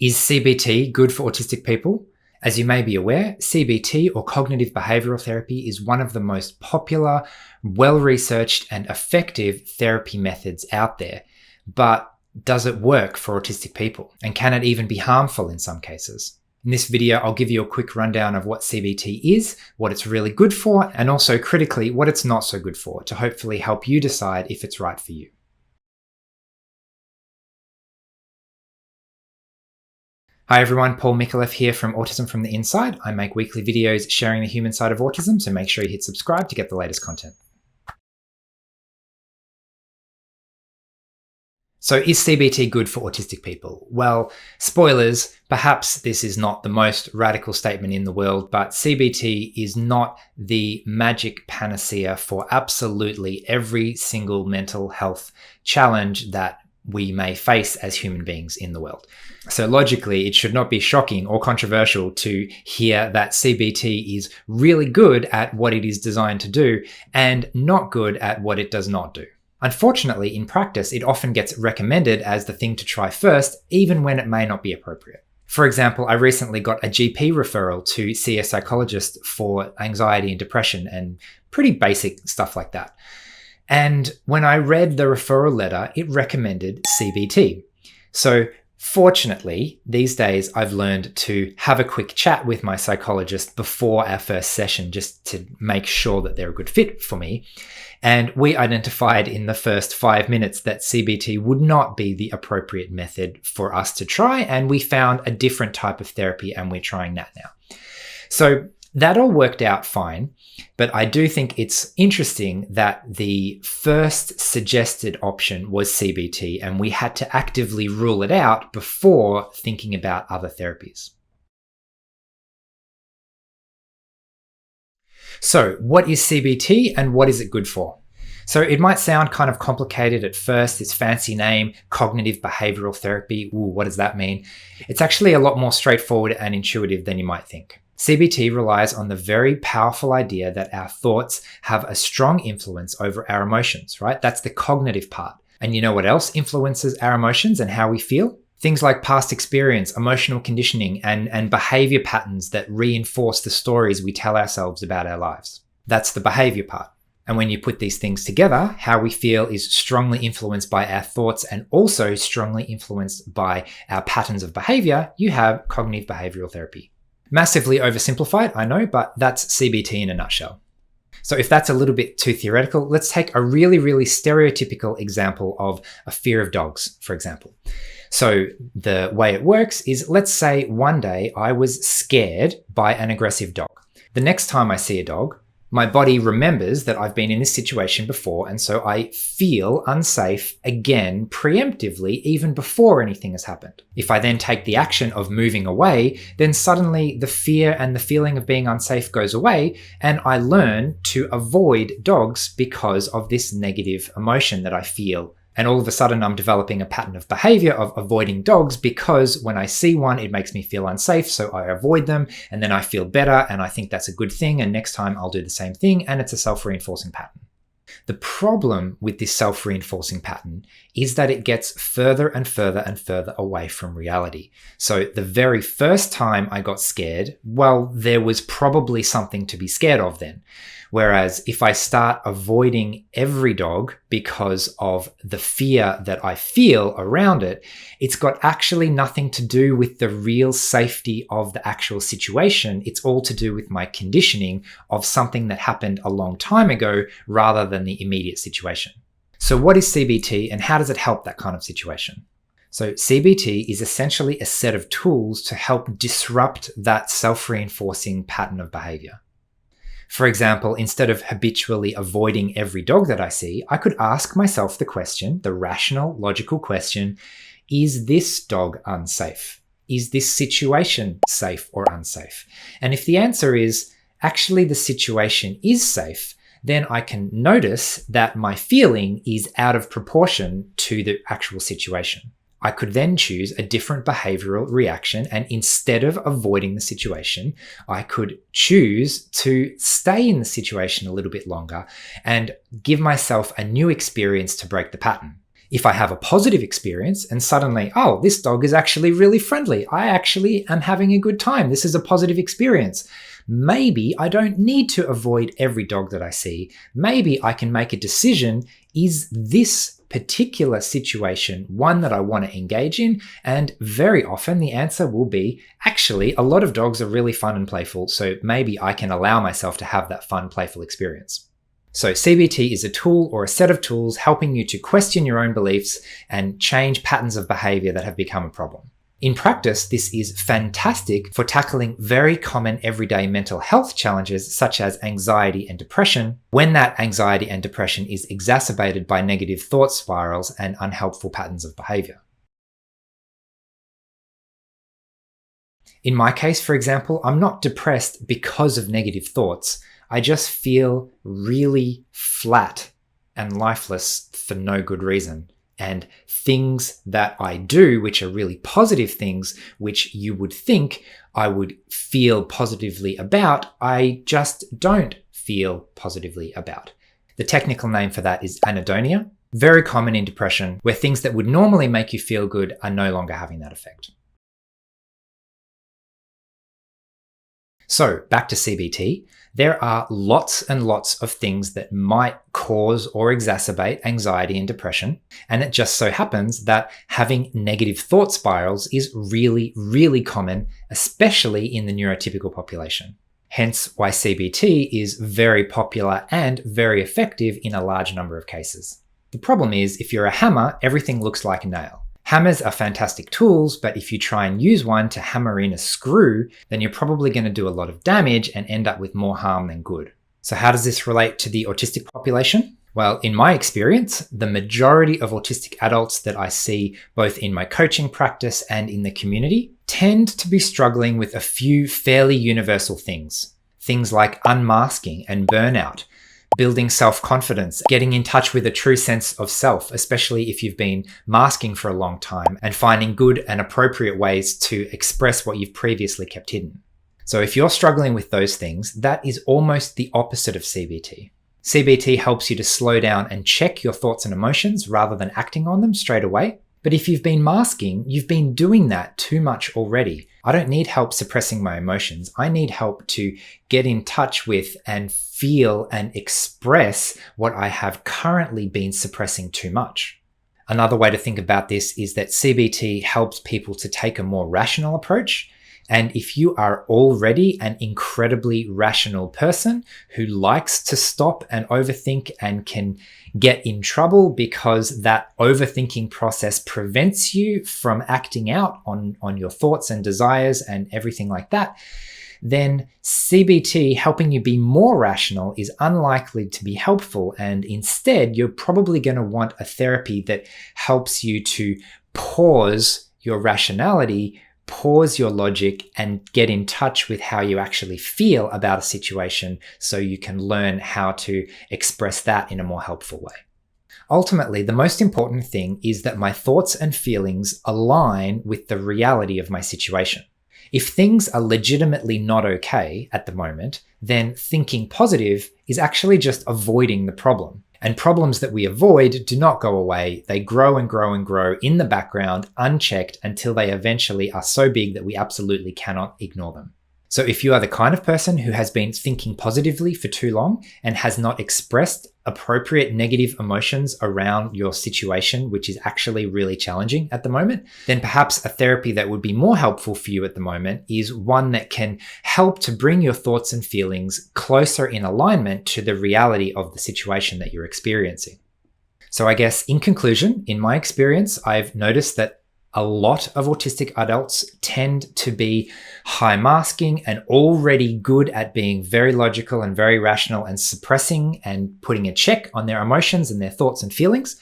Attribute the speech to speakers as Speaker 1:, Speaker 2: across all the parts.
Speaker 1: Is CBT good for autistic people? As you may be aware, CBT or Cognitive Behavioural Therapy is one of the most popular, well-researched and effective therapy methods out there. But does it work for autistic people? And can it even be harmful in some cases? In this video, I'll give you a quick rundown of what CBT is, what it's really good for, and also critically, what it's not so good for, to hopefully help you decide if it's right for you. Hi everyone, Paul Mikulev here from Autism from the Inside. I make weekly videos sharing the human side of autism, so make sure you hit subscribe to get the latest content. So is CBT good for autistic people? Well, spoilers, perhaps this is not the most radical statement in the world, but CBT is not the magic panacea for absolutely every single mental health challenge that we may face as human beings in the world. So logically, it should not be shocking or controversial to hear that CBT is really good at what it is designed to do and not good at what it does not do. Unfortunately, in practice, it often gets recommended as the thing to try first, even when it may not be appropriate. For example, I recently got a GP referral to see a psychologist for anxiety and depression and pretty basic stuff like that. And when I read the referral letter, it recommended CBT. So fortunately, these days I've learned to have a quick chat with my psychologist before our first session just to make sure that they're a good fit for me. And we identified in the first 5 minutes that CBT would not be the appropriate method for us to try, and we found a different type of therapy, and we're trying that now. So that all worked out fine, but I do think it's interesting that the first suggested option was CBT, and we had to actively rule it out before thinking about other therapies. So what is CBT and what is it good for? So it might sound kind of complicated at first, this fancy name, Cognitive Behavioural Therapy. Ooh, what does that mean? It's actually a lot more straightforward and intuitive than you might think. CBT relies on the very powerful idea that our thoughts have a strong influence over our emotions, right? That's the cognitive part. And you know what else influences our emotions and how we feel? Things like past experience, emotional conditioning, and behavior patterns that reinforce the stories we tell ourselves about our lives. That's the behavior part. And when you put these things together, how we feel is strongly influenced by our thoughts and also strongly influenced by our patterns of behavior. You have cognitive behavioral therapy. Massively oversimplified, I know, but that's CBT in a nutshell. So if that's a little bit too theoretical, let's take a really, really stereotypical example of a fear of dogs, for example. So the way it works is, let's say one day I was scared by an aggressive dog. The next time I see a dog, my body remembers that I've been in this situation before, and so I feel unsafe again preemptively even before anything has happened. If I then take the action of moving away, then suddenly the fear and the feeling of being unsafe goes away, and I learn to avoid dogs because of this negative emotion that I feel. And all of a sudden, I'm developing a pattern of behavior of avoiding dogs because when I see one, it makes me feel unsafe, so I avoid them, and then I feel better, and I think that's a good thing, and next time I'll do the same thing, and it's a self-reinforcing pattern. The problem with this self-reinforcing pattern is that it gets further and further and further away from reality. So the very first time I got scared, well, there was probably something to be scared of then. Whereas if I start avoiding every dog because of the fear that I feel around it, it's got actually nothing to do with the real safety of the actual situation. It's all to do with my conditioning of something that happened a long time ago rather than the immediate situation. So what is CBT and how does it help that kind of situation? So CBT is essentially a set of tools to help disrupt that self-reinforcing pattern of behavior. For example, instead of habitually avoiding every dog that I see, I could ask myself the question, the rational, logical question, is this dog unsafe? Is this situation safe or unsafe? And if the answer is, actually the situation is safe, then I can notice that my feeling is out of proportion to the actual situation. I could then choose a different behavioral reaction, and instead of avoiding the situation, I could choose to stay in the situation a little bit longer and give myself a new experience to break the pattern. If I have a positive experience and suddenly, oh, this dog is actually really friendly. I actually am having a good time. This is a positive experience. Maybe I don't need to avoid every dog that I see. Maybe I can make a decision. Is this particular situation one that I want to engage in? And very often the answer will be, actually, a lot of dogs are really fun and playful, so maybe I can allow myself to have that fun, playful experience. So CBT is a tool or a set of tools helping you to question your own beliefs and change patterns of behavior that have become a problem. In practice, this is fantastic for tackling very common everyday mental health challenges such as anxiety and depression, when that anxiety and depression is exacerbated by negative thought spirals and unhelpful patterns of behavior. In my case, for example, I'm not depressed because of negative thoughts. I just feel really flat and lifeless for no good reason. And things that I do, which are really positive things, which you would think I would feel positively about, I just don't feel positively about. The technical name for that is anhedonia, very common in depression, where things that would normally make you feel good are no longer having that effect. So back to CBT, there are lots and lots of things that might cause or exacerbate anxiety and depression. And it just so happens that having negative thought spirals is really, really common, especially in the neurotypical population. Hence why CBT is very popular and very effective in a large number of cases. The problem is, if you're a hammer, everything looks like a nail. Hammers are fantastic tools, but if you try and use one to hammer in a screw, then you're probably going to do a lot of damage and end up with more harm than good. So how does this relate to the autistic population? Well, in my experience, the majority of autistic adults that I see both in my coaching practice and in the community tend to be struggling with a few fairly universal things. Things like unmasking and burnout, building self-confidence, getting in touch with a true sense of self, especially if you've been masking for a long time, and finding good and appropriate ways to express what you've previously kept hidden. So if you're struggling with those things, that is almost the opposite of CBT. CBT helps you to slow down and check your thoughts and emotions rather than acting on them straight away. But if you've been masking, you've been doing that too much already. I don't need help suppressing my emotions. I need help to get in touch with and feel and express what I have currently been suppressing too much. Another way to think about this is that CBT helps people to take a more rational approach. And if you are already an incredibly rational person who likes to stop and overthink and can get in trouble because that overthinking process prevents you from acting out on your thoughts and desires and everything like that, then CBT helping you be more rational is unlikely to be helpful. And instead, you're probably going to want a therapy that helps you to pause your rationality, pause your logic, and get in touch with how you actually feel about a situation so you can learn how to express that in a more helpful way. Ultimately, the most important thing is that my thoughts and feelings align with the reality of my situation. If things are legitimately not okay at the moment, then thinking positive is actually just avoiding the problem. And problems that we avoid do not go away. They grow and grow and grow in the background, unchecked, until they eventually are so big that we absolutely cannot ignore them. So if you are the kind of person who has been thinking positively for too long and has not expressed appropriate negative emotions around your situation, which is actually really challenging at the moment, then perhaps a therapy that would be more helpful for you at the moment is one that can help to bring your thoughts and feelings closer in alignment to the reality of the situation that you're experiencing. So I guess in conclusion, in my experience, I've noticed that a lot of autistic adults tend to be high masking and already good at being very logical and very rational and suppressing and putting a check on their emotions and their thoughts and feelings.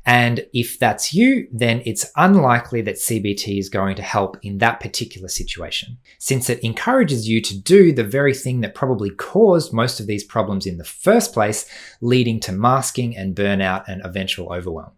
Speaker 1: And if that's you, then it's unlikely that CBT is going to help in that particular situation, since it encourages you to do the very thing that probably caused most of these problems in the first place, leading to masking and burnout and eventual overwhelm.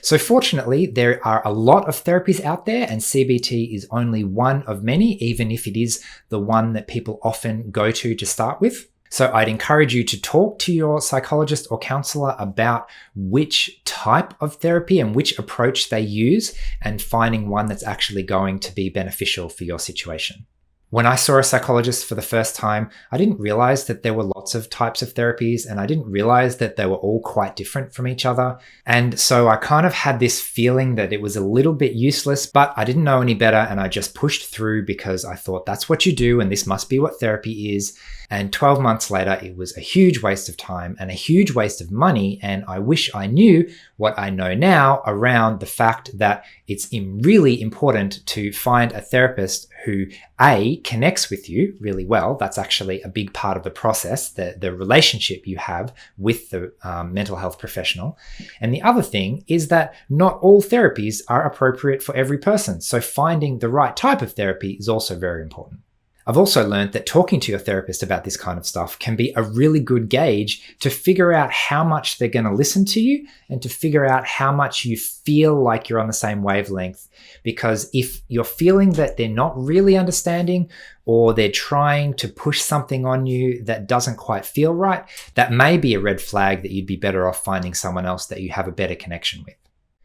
Speaker 1: So fortunately, there are a lot of therapies out there, and CBT is only one of many, even if it is the one that people often go to start with. So I'd encourage you to talk to your psychologist or counselor about which type of therapy and which approach they use, and finding one that's actually going to be beneficial for your situation. When I saw a psychologist for the first time, I didn't realize that there were lots of types of therapies, and I didn't realize that they were all quite different from each other. And so I kind of had this feeling that it was a little bit useless, but I didn't know any better, and I just pushed through because I thought that's what you do and this must be what therapy is. And 12 months later, it was a huge waste of time and a huge waste of money. And I wish I knew what I know now around the fact that it's really important to find a therapist who A, connects with you really well. That's actually a big part of the process, the relationship you have with the mental health professional. And the other thing is that not all therapies are appropriate for every person. So finding the right type of therapy is also very important. I've also learned that talking to your therapist about this kind of stuff can be a really good gauge to figure out how much they're going to listen to you and to figure out how much you feel like you're on the same wavelength. Because if you're feeling that they're not really understanding, or they're trying to push something on you that doesn't quite feel right, that may be a red flag that you'd be better off finding someone else that you have a better connection with.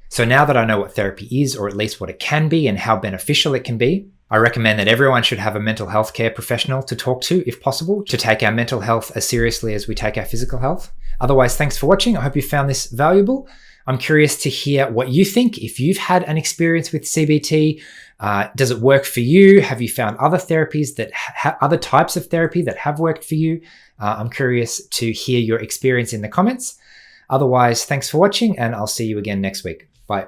Speaker 1: So now that I know what therapy is, or at least what it can be and how beneficial it can be, I recommend that everyone should have a mental health care professional to talk to if possible, to take our mental health as seriously as we take our physical health. Otherwise, thanks for watching. I hope you found this valuable. I'm curious to hear what you think. If you've had an experience with CBT, does it work for you? Have you found other therapies that other types of therapy that have worked for you? I'm curious to hear your experience in the comments. Otherwise, thanks for watching, and I'll see you again next week. Bye.